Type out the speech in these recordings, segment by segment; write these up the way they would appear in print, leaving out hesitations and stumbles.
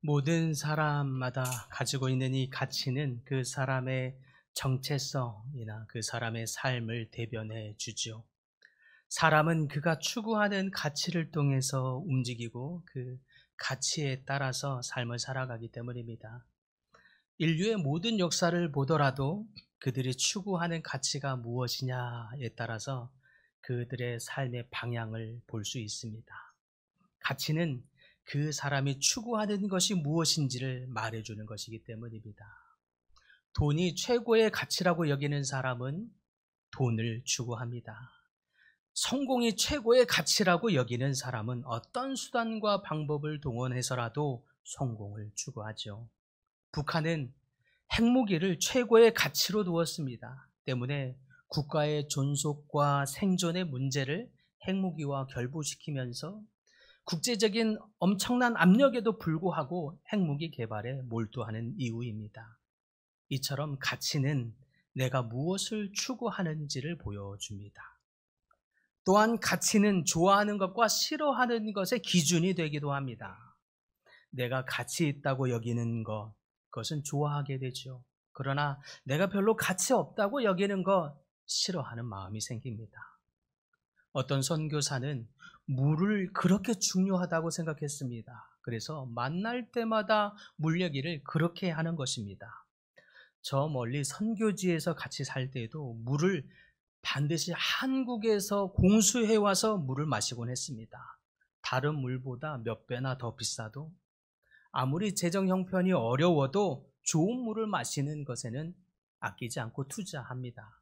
모든 사람마다 가지고 있는 이 가치는 그 사람의 정체성이나 그 사람의 삶을 대변해 주죠. 사람은 그가 추구하는 가치를 통해서 움직이고 그 가치에 따라서 삶을 살아가기 때문입니다. 인류의 모든 역사를 보더라도 그들이 추구하는 가치가 무엇이냐에 따라서 그들의 삶의 방향을 볼 수 있습니다. 가치는 그 사람이 추구하는 것이 무엇인지를 말해주는 것이기 때문입니다. 돈이 최고의 가치라고 여기는 사람은 돈을 추구합니다. 성공이 최고의 가치라고 여기는 사람은 어떤 수단과 방법을 동원해서라도 성공을 추구하죠. 북한은 핵무기를 최고의 가치로 두었습니다. 때문에 국가의 존속과 생존의 문제를 핵무기와 결부시키면서 국제적인 엄청난 압력에도 불구하고 핵무기 개발에 몰두하는 이유입니다. 이처럼 가치는 내가 무엇을 추구하는지를 보여줍니다. 또한 가치는 좋아하는 것과 싫어하는 것의 기준이 되기도 합니다. 내가 가치 있다고 여기는 그것은 좋아하게 되죠. 그러나 내가 별로 가치 없다고 여기는 것, 싫어하는 마음이 생깁니다. 어떤 선교사는 물을 그렇게 중요하다고 생각했습니다. 그래서 만날 때마다 물 얘기를 그렇게 하는 것입니다. 저 멀리 선교지에서 같이 살 때에도 물을 반드시 한국에서 공수해 와서 물을 마시곤 했습니다. 다른 물보다 몇 배나 더 비싸도 아무리 재정 형편이 어려워도 좋은 물을 마시는 것에는 아끼지 않고 투자합니다.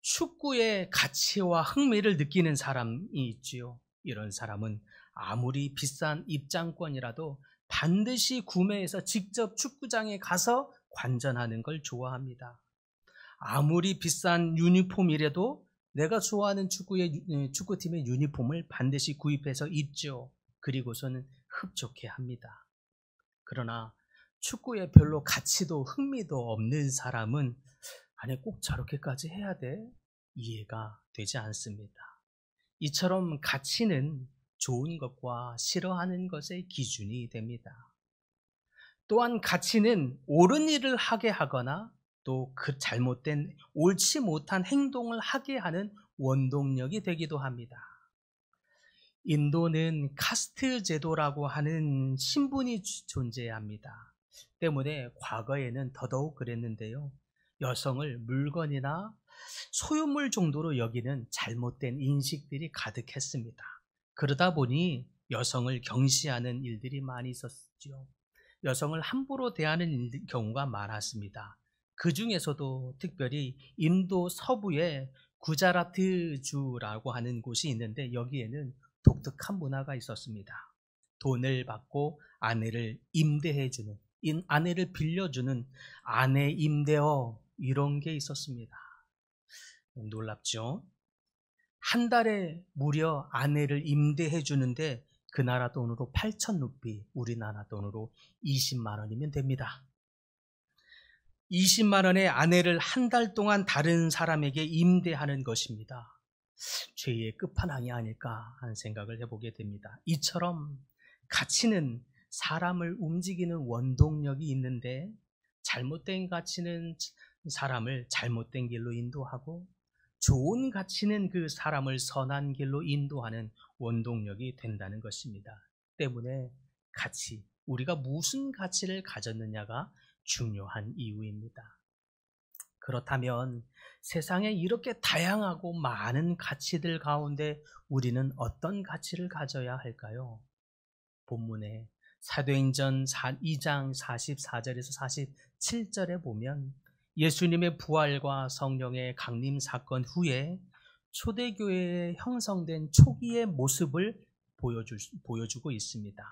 축구의 가치와 흥미를 느끼는 사람이 있지요. 이런 사람은 아무리 비싼 입장권이라도 반드시 구매해서 직접 축구장에 가서 관전하는 걸 좋아합니다. 아무리 비싼 유니폼이라도 내가 좋아하는 축구팀의 유니폼을 반드시 구입해서 입죠. 그리고서는 흡족해 합니다. 그러나 축구에 별로 가치도 흥미도 없는 사람은 아니 꼭 저렇게까지 해야 돼? 이해가 되지 않습니다. 이처럼 가치는 좋은 것과 싫어하는 것의 기준이 됩니다. 또한 가치는 옳은 일을 하게 하거나 또 그 잘못된 옳지 못한 행동을 하게 하는 원동력이 되기도 합니다. 인도는 카스트 제도라고 하는 신분이 존재합니다. 때문에 과거에는 더더욱 그랬는데요. 여성을 물건이나 소유물 정도로 여기는 잘못된 인식들이 가득했습니다. 그러다 보니 여성을 경시하는 일들이 많이 있었죠. 여성을 함부로 대하는 경우가 많았습니다. 그 중에서도 특별히 인도 서부의 구자라트주라고 하는 곳이 있는데 여기에는 독특한 문화가 있었습니다. 돈을 받고 아내를 임대해주는, 아내를 빌려주는 아내 임대업 이런 게 있었습니다. 놀랍죠? 한 달에 무려 아내를 임대해 주는데 그 나라 돈으로 8,000루피, 우리나라 돈으로 20만 원이면 됩니다. 20만 원의 아내를 한 달 동안 다른 사람에게 임대하는 것입니다. 죄의 끝판왕이 아닐까 하는 생각을 해보게 됩니다. 이처럼 가치는 사람을 움직이는 원동력이 있는데 잘못된 가치는 사람을 잘못된 길로 인도하고 좋은 가치는 그 사람을 선한 길로 인도하는 원동력이 된다는 것입니다. 때문에 가치, 우리가 무슨 가치를 가졌느냐가 중요한 이유입니다. 그렇다면 세상에 이렇게 다양하고 많은 가치들 가운데 우리는 어떤 가치를 가져야 할까요? 본문에 사도행전 2장 44절에서 47절에 보면 예수님의 부활과 성령의 강림 사건 후에 초대교회에 형성된 초기의 모습을 보여주고 있습니다.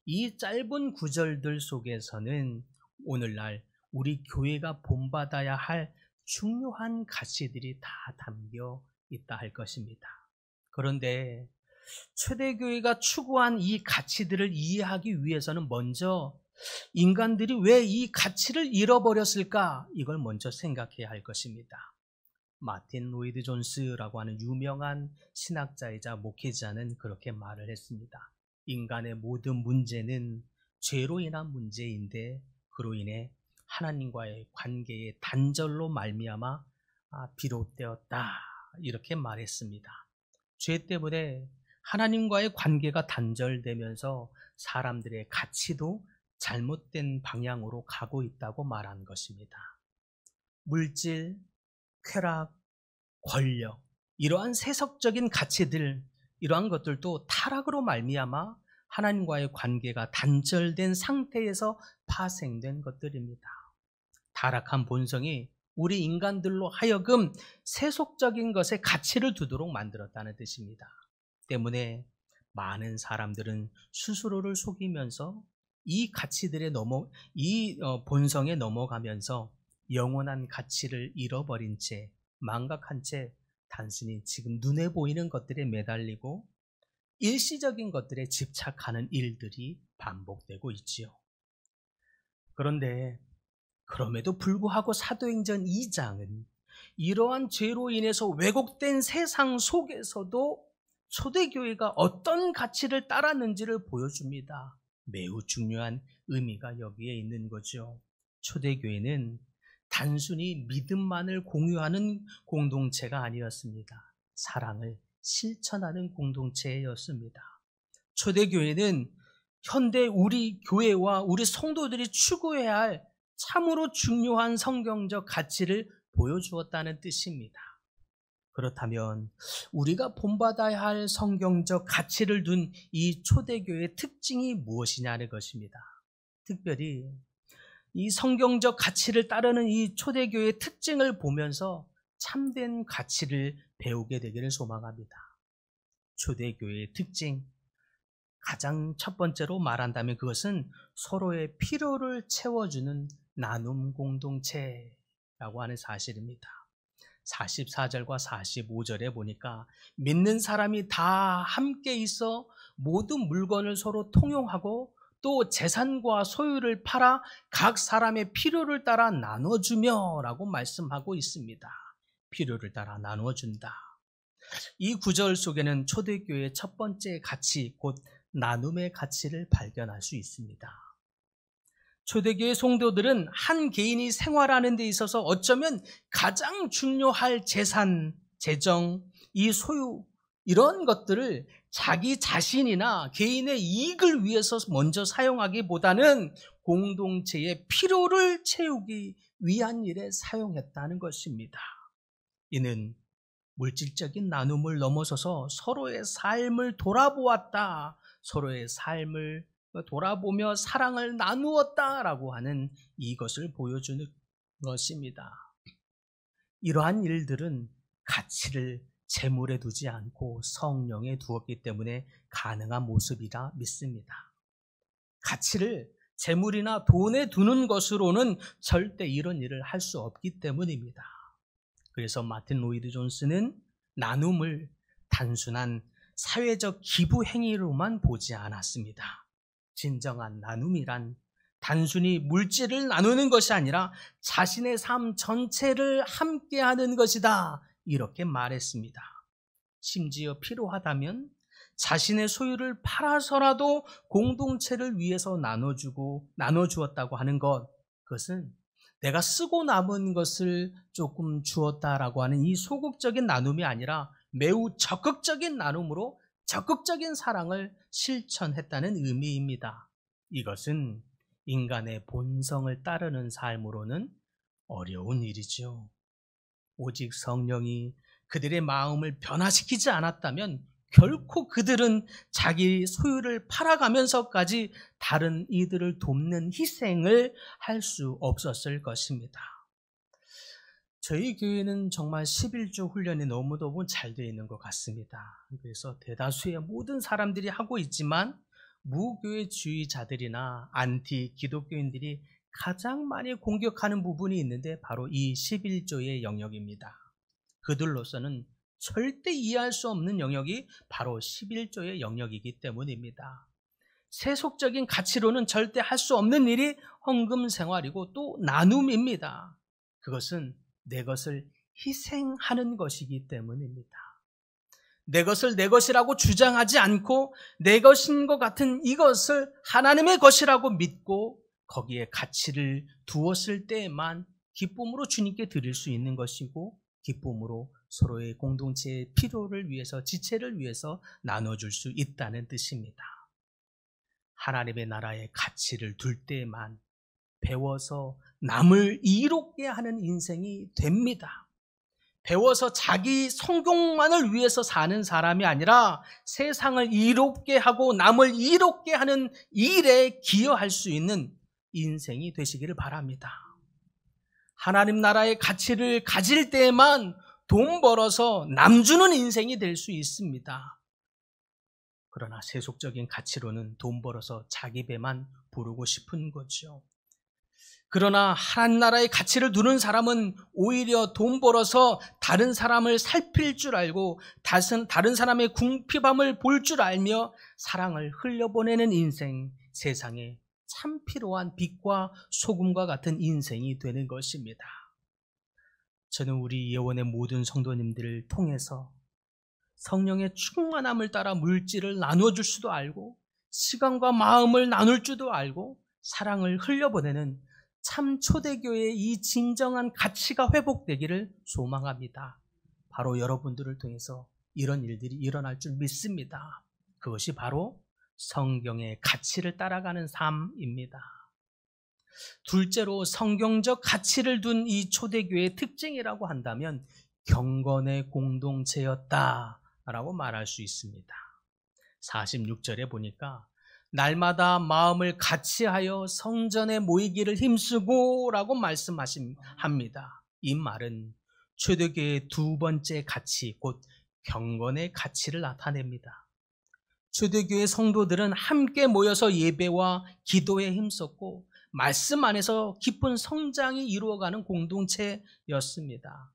이 짧은 구절들 속에서는 오늘날 우리 교회가 본받아야 할 중요한 가치들이 다 담겨 있다 할 것입니다. 그런데 초대교회가 추구한 이 가치들을 이해하기 위해서는 먼저 인간들이 왜 이 가치를 잃어버렸을까? 이걸 먼저 생각해야 할 것입니다. 마틴 로이드 존스라고 하는 유명한 신학자이자 목회자는 그렇게 말을 했습니다. 인간의 모든 문제는 죄로 인한 문제인데 그로 인해 하나님과의 관계의 단절로 말미암아 비롯되었다. 이렇게 말했습니다. 죄 때문에 하나님과의 관계가 단절되면서 사람들의 가치도 잘못된 방향으로 가고 있다고 말한 것입니다. 물질, 쾌락, 권력, 이러한 세속적인 가치들, 이러한 것들도 타락으로 말미암아 하나님과의 관계가 단절된 상태에서 파생된 것들입니다. 타락한 본성이 우리 인간들로 하여금 세속적인 것에 가치를 두도록 만들었다는 뜻입니다. 때문에 많은 사람들은 스스로를 속이면서 이 가치들에 본성에 넘어가면서 영원한 가치를 잃어버린 채, 망각한 채 단순히 지금 눈에 보이는 것들에 매달리고 일시적인 것들에 집착하는 일들이 반복되고 있지요. 그런데 그럼에도 불구하고 사도행전 2장은 이러한 죄로 인해서 왜곡된 세상 속에서도 초대교회가 어떤 가치를 따랐는지를 보여줍니다. 매우 중요한 의미가 여기에 있는 거죠. 초대교회는 단순히 믿음만을 공유하는 공동체가 아니었습니다. 사랑을 실천하는 공동체였습니다. 초대교회는 현대 우리 교회와 우리 성도들이 추구해야 할 참으로 중요한 성경적 가치를 보여주었다는 뜻입니다. 그렇다면 우리가 본받아야 할 성경적 가치를 둔 이 초대교회의 특징이 무엇이냐는 것입니다. 특별히 이 성경적 가치를 따르는 이 초대교회의 특징을 보면서 참된 가치를 배우게 되기를 소망합니다. 초대교회의 특징, 가장 첫 번째로 말한다면 그것은 서로의 필요를 채워주는 나눔 공동체라고 하는 사실입니다. 44절과 45절에 보니까 믿는 사람이 다 함께 있어 모든 물건을 서로 통용하고 또 재산과 소유를 팔아 각 사람의 필요를 따라 나눠주며 라고 말씀하고 있습니다. 필요를 따라 나눠준다. 이 구절 속에는 초대교회의 첫 번째 가치, 곧 나눔의 가치를 발견할 수 있습니다. 초대교회 성도들은 한 개인이 생활하는 데 있어서 어쩌면 가장 중요할 재산, 재정, 이 소유, 이런 것들을 자기 자신이나 개인의 이익을 위해서 먼저 사용하기보다는 공동체의 필요를 채우기 위한 일에 사용했다는 것입니다. 이는 물질적인 나눔을 넘어서서 서로의 삶을 돌아보았다, 서로의 삶을 돌아보며 사랑을 나누었다라고 하는 이것을 보여주는 것입니다. 이러한 일들은 가치를 재물에 두지 않고 성령에 두었기 때문에 가능한 모습이라 믿습니다. 가치를 재물이나 돈에 두는 것으로는 절대 이런 일을 할 수 없기 때문입니다. 그래서 마틴 로이드 존스는 나눔을 단순한 사회적 기부 행위로만 보지 않았습니다. 진정한 나눔이란 단순히 물질을 나누는 것이 아니라 자신의 삶 전체를 함께하는 것이다, 이렇게 말했습니다. 심지어 필요하다면 자신의 소유를 팔아서라도 공동체를 위해서 나눠주었다고 하는 것, 그것은 내가 쓰고 남은 것을 조금 주었다라고 하는 이 소극적인 나눔이 아니라 매우 적극적인 나눔으로 적극적인 사랑을 실천했다는 의미입니다. 이것은 인간의 본성을 따르는 삶으로는 어려운 일이죠. 오직 성령이 그들의 마음을 변화시키지 않았다면 결코 그들은 자기 소유를 팔아가면서까지 다른 이들을 돕는 희생을 할 수 없었을 것입니다. 저희 교회는 정말 11조 훈련이 너무너무 잘 되어 있는 것 같습니다. 그래서 대다수의 모든 사람들이 하고 있지만 무교회주의자들이나 안티 기독교인들이 가장 많이 공격하는 부분이 있는데 바로 이 11조의 영역입니다. 그들로서는 절대 이해할 수 없는 영역이 바로 11조의 영역이기 때문입니다. 세속적인 가치로는 절대 할 수 없는 일이 헌금 생활이고 또 나눔입니다. 그것은 내 것을 희생하는 것이기 때문입니다. 내 것을 내 것이라고 주장하지 않고 내 것인 것 같은 이것을 하나님의 것이라고 믿고 거기에 가치를 두었을 때에만 기쁨으로 주님께 드릴 수 있는 것이고 기쁨으로 서로의 공동체의 필요를 위해서 지체를 위해서 나눠줄 수 있다는 뜻입니다. 하나님의 나라의 가치를 둘 때에만 배워서 남을 이롭게 하는 인생이 됩니다. 배워서 자기 성공만을 위해서 사는 사람이 아니라 세상을 이롭게 하고 남을 이롭게 하는 일에 기여할 수 있는 인생이 되시기를 바랍니다. 하나님 나라의 가치를 가질 때에만 돈 벌어서 남 주는 인생이 될 수 있습니다. 그러나 세속적인 가치로는 돈 벌어서 자기 배만 부르고 싶은 거죠. 그러나 하나님 나라의 가치를 두는 사람은 오히려 돈 벌어서 다른 사람을 살필 줄 알고 다른 사람의 궁핍함을 볼 줄 알며 사랑을 흘려보내는 인생, 세상에 참 필요한 빛과 소금과 같은 인생이 되는 것입니다. 저는 우리 예원의 모든 성도님들을 통해서 성령의 충만함을 따라 물질을 나눠줄 수도 알고 시간과 마음을 나눌 줄도 알고 사랑을 흘려보내는 참 초대교회의 이 진정한 가치가 회복되기를 소망합니다. 바로 여러분들을 통해서 이런 일들이 일어날 줄 믿습니다. 그것이 바로 성경의 가치를 따라가는 삶입니다. 둘째로 성경적 가치를 둔 이 초대교회의 특징이라고 한다면 경건의 공동체였다라고 말할 수 있습니다. 46절에 보니까 날마다 마음을 같이하여 성전에 모이기를 힘쓰고 라고 말씀합니다. 이 말은 초대교회의 두 번째 가치, 곧 경건의 가치를 나타냅니다. 초대교회 성도들은 함께 모여서 예배와 기도에 힘썼고 말씀 안에서 깊은 성장이 이루어가는 공동체였습니다.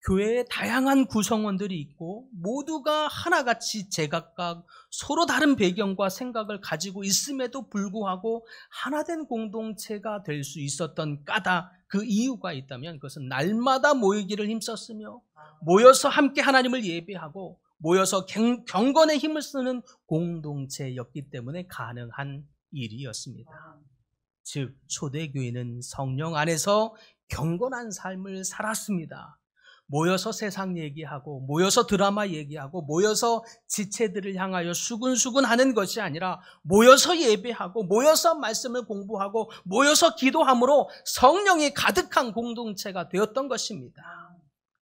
교회에 다양한 구성원들이 있고 모두가 하나같이 제각각 서로 다른 배경과 생각을 가지고 있음에도 불구하고 하나된 공동체가 될 수 있었던 까닭, 그 이유가 있다면 그것은 날마다 모이기를 힘썼으며 모여서 함께 하나님을 예배하고 모여서 경건에 힘을 쓰는 공동체였기 때문에 가능한 일이었습니다. 즉 초대교회는 성령 안에서 경건한 삶을 살았습니다. 모여서 세상 얘기하고 모여서 드라마 얘기하고 모여서 지체들을 향하여 수근수근 하는 것이 아니라 모여서 예배하고 모여서 말씀을 공부하고 모여서 기도함으로 성령이 가득한 공동체가 되었던 것입니다.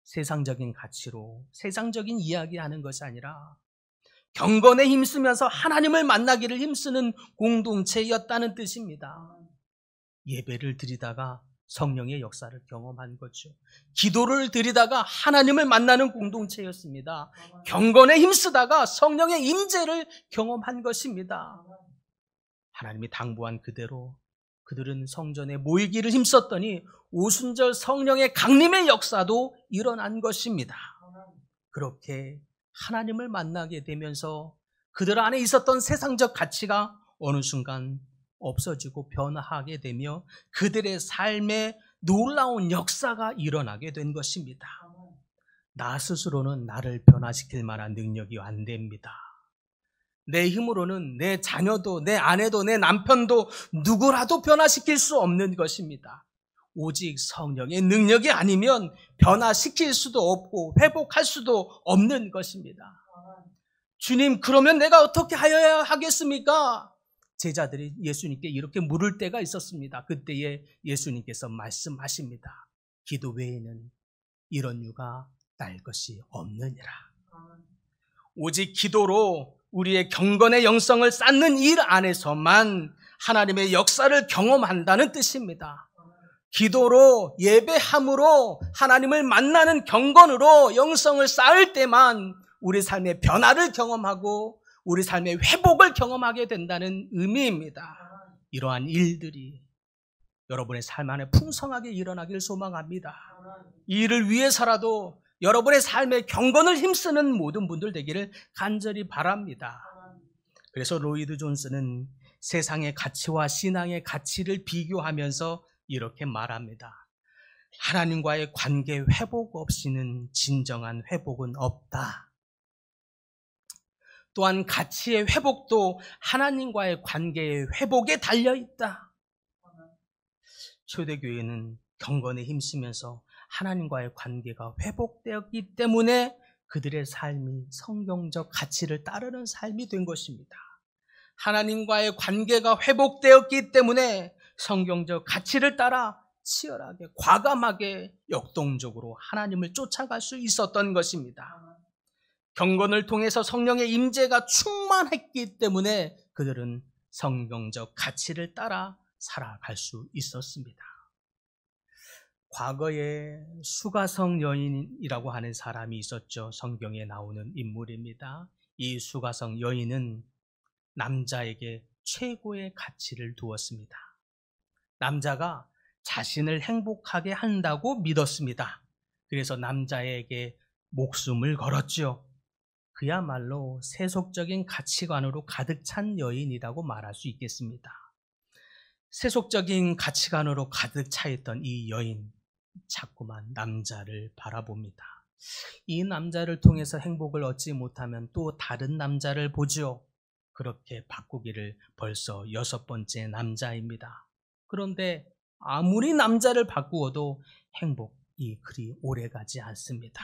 세상적인 가치로 세상적인 이야기하는 것이 아니라 경건에 힘쓰면서 하나님을 만나기를 힘쓰는 공동체였다는 뜻입니다. 예배를 드리다가 성령의 역사를 경험한 거죠. 기도를 드리다가 하나님을 만나는 공동체였습니다. 경건에 힘쓰다가 성령의 임재를 경험한 것입니다. 하나님이 당부한 그대로 그들은 성전에 모이기를 힘썼더니 오순절 성령의 강림의 역사도 일어난 것입니다. 그렇게 하나님을 만나게 되면서 그들 안에 있었던 세상적 가치가 어느 순간 없어지고 변화하게 되며 그들의 삶에 놀라운 역사가 일어나게 된 것입니다. 나 스스로는 나를 변화시킬 만한 능력이 안 됩니다. 내 힘으로는 내 자녀도 내 아내도 내 남편도 누구라도 변화시킬 수 없는 것입니다. 오직 성령의 능력이 아니면 변화시킬 수도 없고 회복할 수도 없는 것입니다. 주님, 그러면 내가 어떻게 하여야 하겠습니까? 제자들이 예수님께 이렇게 물을 때가 있었습니다. 그때에 예수님께서 말씀하십니다. 기도 외에는 이런 유가 날 것이 없느니라. 오직 기도로 우리의 경건의 영성을 쌓는 일 안에서만 하나님의 역사를 경험한다는 뜻입니다. 기도로 예배함으로 하나님을 만나는 경건으로 영성을 쌓을 때만 우리 삶의 변화를 경험하고 우리 삶의 회복을 경험하게 된다는 의미입니다. 이러한 일들이 여러분의 삶 안에 풍성하게 일어나길 소망합니다. 이 일을 위해서라도 여러분의 삶의 경건을 힘쓰는 모든 분들 되기를 간절히 바랍니다. 그래서 로이드 존스는 세상의 가치와 신앙의 가치를 비교하면서 이렇게 말합니다. 하나님과의 관계 회복 없이는 진정한 회복은 없다. 또한 가치의 회복도 하나님과의 관계의 회복에 달려있다. 초대교회는 경건에 힘쓰면서 하나님과의 관계가 회복되었기 때문에 그들의 삶이 성경적 가치를 따르는 삶이 된 것입니다. 하나님과의 관계가 회복되었기 때문에 성경적 가치를 따라 치열하게, 과감하게, 역동적으로 하나님을 쫓아갈 수 있었던 것입니다. 경건을 통해서 성령의 임재가 충만했기 때문에 그들은 성경적 가치를 따라 살아갈 수 있었습니다. 과거에 수가성 여인이라고 하는 사람이 있었죠. 성경에 나오는 인물입니다. 이 수가성 여인은 남자에게 최고의 가치를 두었습니다. 남자가 자신을 행복하게 한다고 믿었습니다. 그래서 남자에게 목숨을 걸었죠. 그야말로 세속적인 가치관으로 가득 찬 여인이라고 말할 수 있겠습니다. 세속적인 가치관으로 가득 차 있던 이 여인, 자꾸만 남자를 바라봅니다. 이 남자를 통해서 행복을 얻지 못하면 또 다른 남자를 보죠. 그렇게 바꾸기를 벌써 6번째 남자입니다. 그런데 아무리 남자를 바꾸어도 행복이 그리 오래가지 않습니다.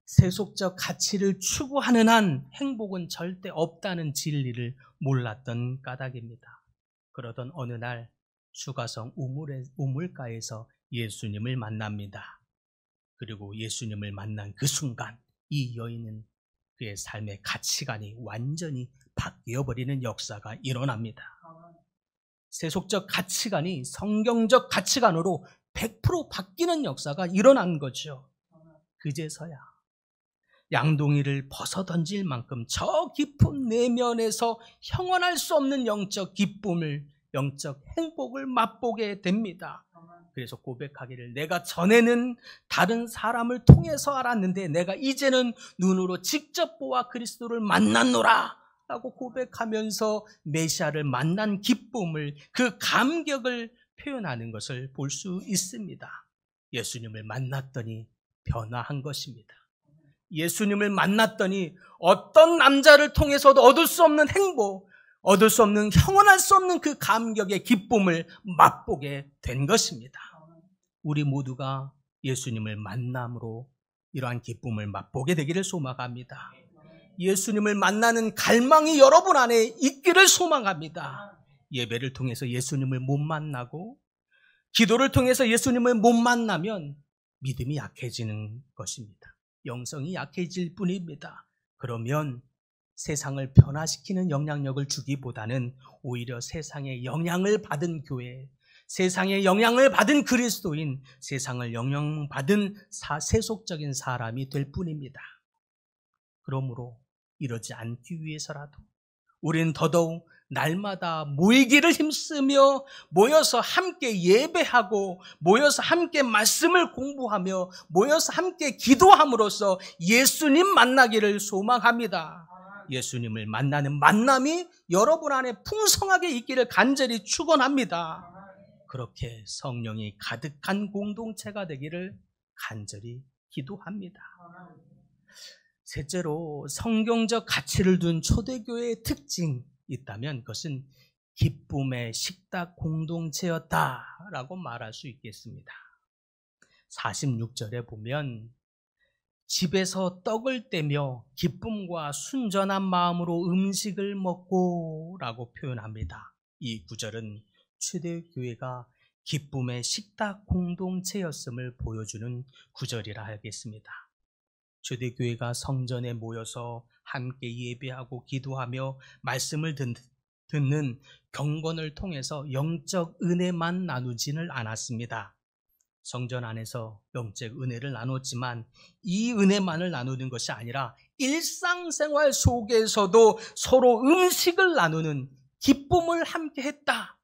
세속적 가치를 추구하는 한 행복은 절대 없다는 진리를 몰랐던 까닭입니다. 그러던 어느 날 수가성 우물가에서 예수님을 만납니다. 그리고 예수님을 만난 그 순간 이 여인은 그의 삶의 가치관이 완전히 바뀌어버리는 역사가 일어납니다. 세속적 가치관이 성경적 가치관으로 100% 바뀌는 역사가 일어난 거죠. 그제서야 양동이를 벗어던질 만큼 저 깊은 내면에서 형언할 수 없는 영적 기쁨을, 영적 행복을 맛보게 됩니다. 그래서 고백하기를, 내가 전에는 다른 사람을 통해서 알았는데 내가 이제는 눈으로 직접 보아 그리스도를 만났노라 라고 고백하면서 메시아를 만난 기쁨을, 그 감격을 표현하는 것을 볼 수 있습니다. 예수님을 만났더니 변화한 것입니다. 예수님을 만났더니 어떤 남자를 통해서도 얻을 수 없는 행복, 얻을 수 없는, 형언할 수 없는 그 감격의 기쁨을 맛보게 된 것입니다. 우리 모두가 예수님을 만남으로 이러한 기쁨을 맛보게 되기를 소망합니다. 예수님을 만나는 갈망이 여러분 안에 있기를 소망합니다. 예배를 통해서 예수님을 못 만나고 기도를 통해서 예수님을 못 만나면 믿음이 약해지는 것입니다. 영성이 약해질 뿐입니다. 그러면 세상을 변화시키는 영향력을 주기보다는 오히려 세상의 영향을 받은 교회, 세상의 영향을 받은 그리스도인, 세상을 영향받은 세속적인 사람이 될 뿐입니다. 그러므로 이러지 않기 위해서라도 우리는 더더욱 날마다 모이기를 힘쓰며 모여서 함께 예배하고 모여서 함께 말씀을 공부하며 모여서 함께 기도함으로써 예수님 만나기를 소망합니다. 예수님을 만나는 만남이 여러분 안에 풍성하게 있기를 간절히 축원합니다. 그렇게 성령이 가득한 공동체가 되기를 간절히 기도합니다. 셋째로, 성경적 가치를 둔 초대교회의 특징이 있다면 그것은 기쁨의 식탁 공동체였다라고 말할 수 있겠습니다. 46절에 보면 집에서 떡을 떼며 기쁨과 순전한 마음으로 음식을 먹고 라고 표현합니다. 이 구절은 초대교회가 기쁨의 식탁 공동체였음을 보여주는 구절이라 하겠습니다. 초대교회가 성전에 모여서 함께 예배하고 기도하며 말씀을 듣는 경건을 통해서 영적 은혜만 나누지는 않았습니다. 성전 안에서 영적 은혜를 나눴지만 이 은혜만을 나누는 것이 아니라 일상생활 속에서도 서로 음식을 나누는 기쁨을 함께 했다.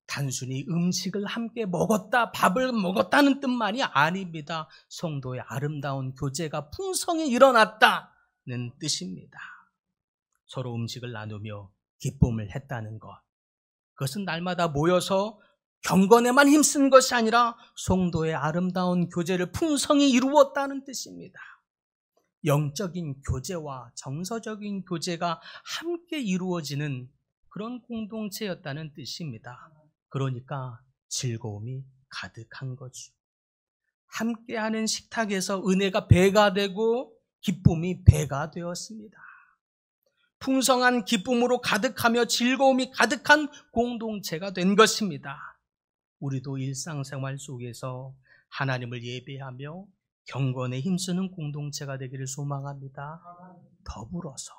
단순히 음식을 함께 먹었다, 밥을 먹었다는 뜻만이 아닙니다. 성도의 아름다운 교제가 풍성히 일어났다는 뜻입니다. 서로 음식을 나누며 기쁨을 했다는 것. 그것은 날마다 모여서 경건에만 힘쓴 것이 아니라 성도의 아름다운 교제를 풍성히 이루었다는 뜻입니다. 영적인 교제와 정서적인 교제가 함께 이루어지는 그런 공동체였다는 뜻입니다. 그러니까 즐거움이 가득한 거죠. 함께하는 식탁에서 은혜가 배가 되고 기쁨이 배가 되었습니다. 풍성한 기쁨으로 가득하며 즐거움이 가득한 공동체가 된 것입니다. 우리도 일상생활 속에서 하나님을 예배하며 경건에 힘쓰는 공동체가 되기를 소망합니다. 더불어서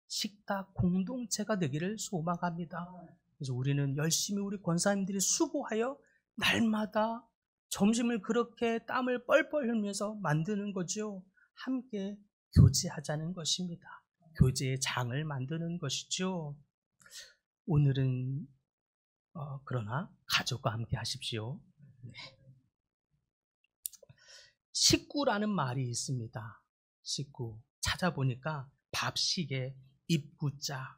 식탁 공동체가 되기를 소망합니다. 그래서 우리는 열심히 우리 권사님들이 수고하여 날마다 점심을 그렇게 땀을 뻘뻘 흘리면서 만드는 거죠. 함께 교제하자는 것입니다. 교제의 장을 만드는 것이죠. 오늘은 그러나 가족과 함께 하십시오. 네. 식구라는 말이 있습니다. 식구. 찾아보니까 밥식의 입구자.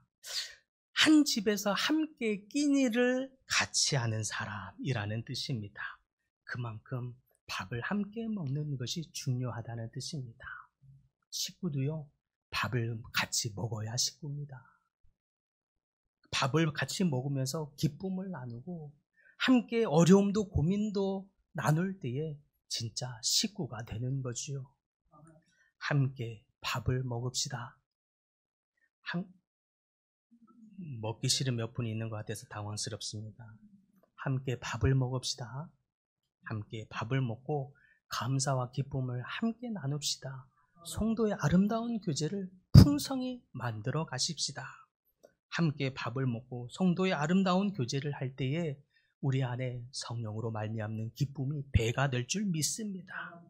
한 집에서 함께 끼니를 같이 하는 사람이라는 뜻입니다. 그만큼 밥을 함께 먹는 것이 중요하다는 뜻입니다. 식구도요, 밥을 같이 먹어야 식구입니다. 밥을 같이 먹으면서 기쁨을 나누고 함께 어려움도 고민도 나눌 때에 진짜 식구가 되는 거지요. 함께 밥을 먹읍시다. 먹기 싫은 몇 분이 있는 것 같아서 당황스럽습니다. 함께 밥을 먹읍시다. 함께 밥을 먹고 감사와 기쁨을 함께 나눕시다. 성도의 아름다운 교제를 풍성히 만들어 가십시다. 함께 밥을 먹고 성도의 아름다운 교제를 할 때에 우리 안에 성령으로 말미암는 기쁨이 배가 될 줄 믿습니다.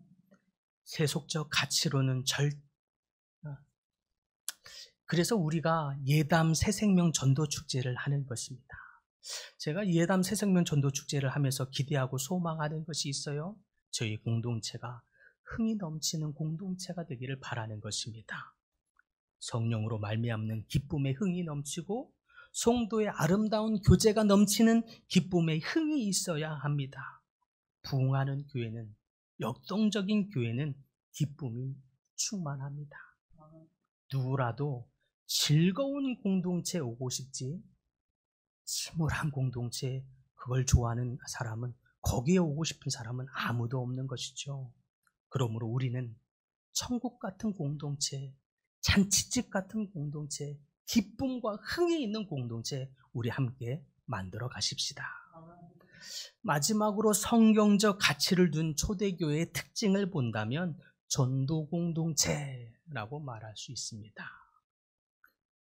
세속적 가치로는 그래서 우리가 예담 새생명 전도축제를 하는 것입니다. 제가 예담 새생명 전도축제를 하면서 기대하고 소망하는 것이 있어요. 저희 공동체가 흥이 넘치는 공동체가 되기를 바라는 것입니다. 성령으로 말미암는 기쁨의 흥이 넘치고 성도의 아름다운 교제가 넘치는 기쁨의 흥이 있어야 합니다. 부흥하는 교회는, 역동적인 교회는 기쁨이 충만합니다. 누구라도 즐거운 공동체 오고 싶지, 침울한 공동체, 그걸 좋아하는 사람은, 거기에 오고 싶은 사람은 아무도 없는 것이죠. 그러므로 우리는 천국 같은 공동체, 잔치집 같은 공동체, 기쁨과 흥이 있는 공동체 우리 함께 만들어 가십시다. 마지막으로 성경적 가치를 둔 초대교회의 특징을 본다면 전도 공동체라고 말할 수 있습니다.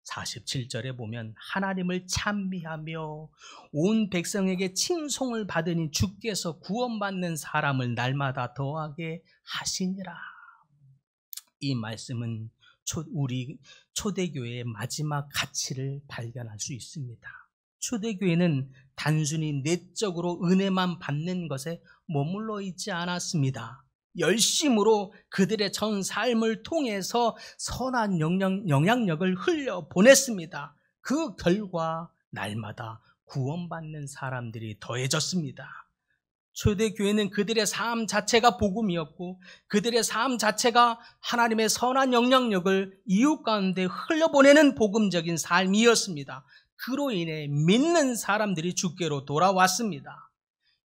47절에 보면 하나님을 찬미하며 온 백성에게 칭송을 받으니 주께서 구원받는 사람을 날마다 더하게 하시니라. 이 말씀은 우리 초대교회의 마지막 가치를 발견할 수 있습니다. 초대교회는 단순히 내적으로 은혜만 받는 것에 머물러 있지 않았습니다. 열심으로 그들의 전 삶을 통해서 선한 영향력을 흘려보냈습니다. 그 결과 날마다 구원받는 사람들이 더해졌습니다. 초대교회는 그들의 삶 자체가 복음이었고 그들의 삶 자체가 하나님의 선한 영향력을 이웃 가운데 흘려보내는 복음적인 삶이었습니다. 그로 인해 믿는 사람들이 주께로 돌아왔습니다.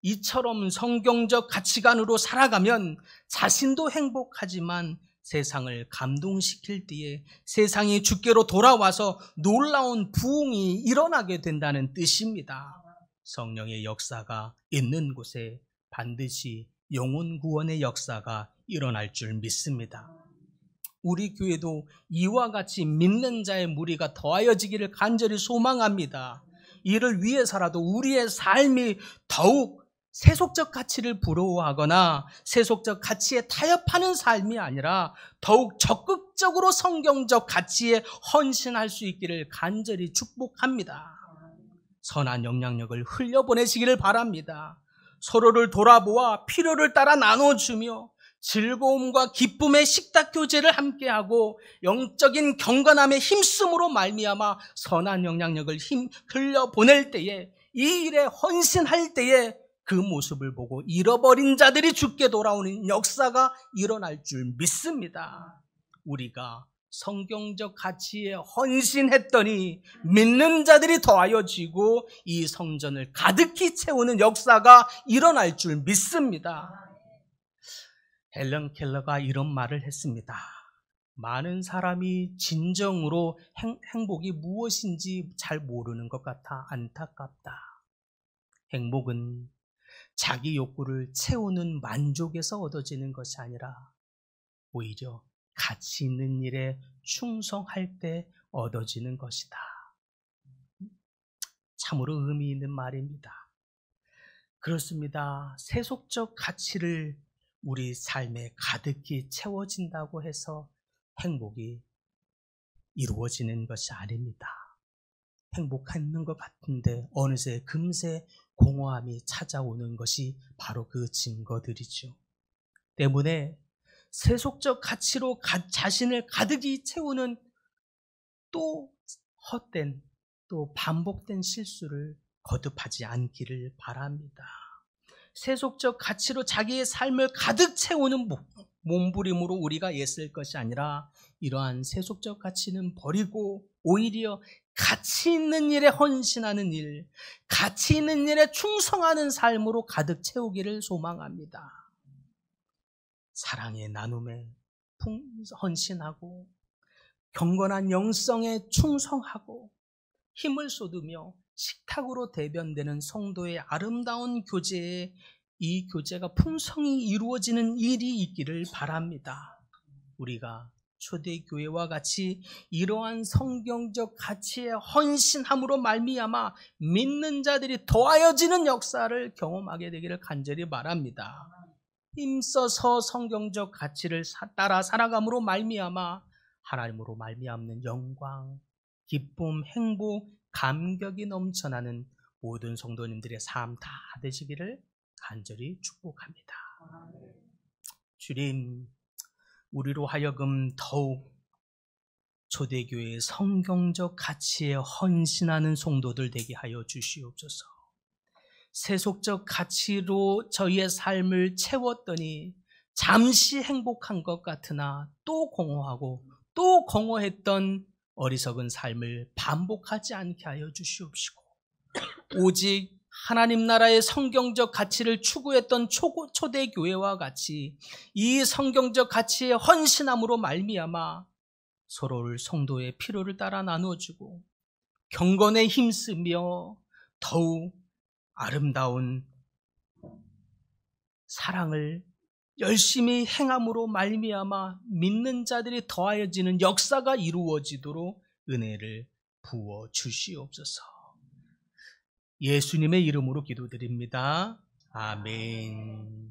이처럼 성경적 가치관으로 살아가면 자신도 행복하지만 세상을 감동시킬 때에 세상이 주께로 돌아와서 놀라운 부흥이 일어나게 된다는 뜻입니다. 성령의 역사가 있는 곳에 반드시 영혼 구원의 역사가 일어날 줄 믿습니다. 우리 교회도 이와 같이 믿는 자의 무리가 더하여지기를 간절히 소망합니다. 이를 위해서라도 우리의 삶이 더욱 세속적 가치를 부러워하거나 세속적 가치에 타협하는 삶이 아니라 더욱 적극적으로 성경적 가치에 헌신할 수 있기를 간절히 축복합니다. 선한 영향력을 흘려보내시기를 바랍니다. 서로를 돌아보아 필요를 따라 나눠주며 즐거움과 기쁨의 식탁 교제를 함께하고 영적인 경건함에 힘쓰므로 말미암아 선한 영향력을 흘려보낼 때에 이 일에 헌신할 때에 그 모습을 보고 잃어버린 자들이 주께 돌아오는 역사가 일어날 줄 믿습니다. 우리가 성경적 가치에 헌신했더니 믿는 자들이 더하여지고 이 성전을 가득히 채우는 역사가 일어날 줄 믿습니다. 헬런 켈러가 이런 말을 했습니다. 많은 사람이 진정으로 행복이 무엇인지 잘 모르는 것 같아 안타깝다. 행복은 자기 욕구를 채우는 만족에서 얻어지는 것이 아니라 오히려 가치 있는 일에 충성할 때 얻어지는 것이다. 참으로 의미 있는 말입니다. 그렇습니다. 세속적 가치를 우리 삶에 가득히 채워진다고 해서 행복이 이루어지는 것이 아닙니다. 행복한 것 같은데 어느새 금세 공허함이 찾아오는 것이 바로 그 증거들이죠. 때문에 세속적 가치로 자신을 가득히 채우는 또 헛된 또 반복된 실수를 거듭하지 않기를 바랍니다. 세속적 가치로 자기의 삶을 가득 채우는 몸부림으로 우리가 애쓸 것이 아니라 이러한 세속적 가치는 버리고 오히려 가치 있는 일에 헌신하는 일, 가치 있는 일에 충성하는 삶으로 가득 채우기를 소망합니다. 사랑의 나눔에 헌신하고 경건한 영성에 충성하고 힘을 쏟으며 식탁으로 대변되는 성도의 아름다운 교제에 이 교제가 풍성히 이루어지는 일이 있기를 바랍니다. 우리가 초대교회와 같이 이러한 성경적 가치에 헌신함으로 말미암아 믿는 자들이 더하여지는 역사를 경험하게 되기를 간절히 바랍니다. 힘써서 성경적 가치를 따라 살아감으로 말미암아 하나님으로 말미암는 영광, 기쁨, 행복, 감격이 넘쳐나는 모든 성도님들의 삶 다 되시기를 간절히 축복합니다. 주님, 우리로 하여금 더욱 초대교회의 성경적 가치에 헌신하는 성도들 되게 하여 주시옵소서. 세속적 가치로 저희의 삶을 채웠더니 잠시 행복한 것 같으나 또 공허하고 또 공허했던 어리석은 삶을 반복하지 않게 하여 주시옵시고 오직 하나님 나라의 성경적 가치를 추구했던 초대교회와 같이 이 성경적 가치에 헌신함으로 말미암아 서로를 성도의 필요를 따라 나누어주고 경건에 힘쓰며 더욱 아름다운 사랑을 열심히 행함으로 말미암아 믿는 자들이 더하여지는 역사가 이루어지도록 은혜를 부어 주시옵소서. 예수님의 이름으로 기도드립니다. 아멘.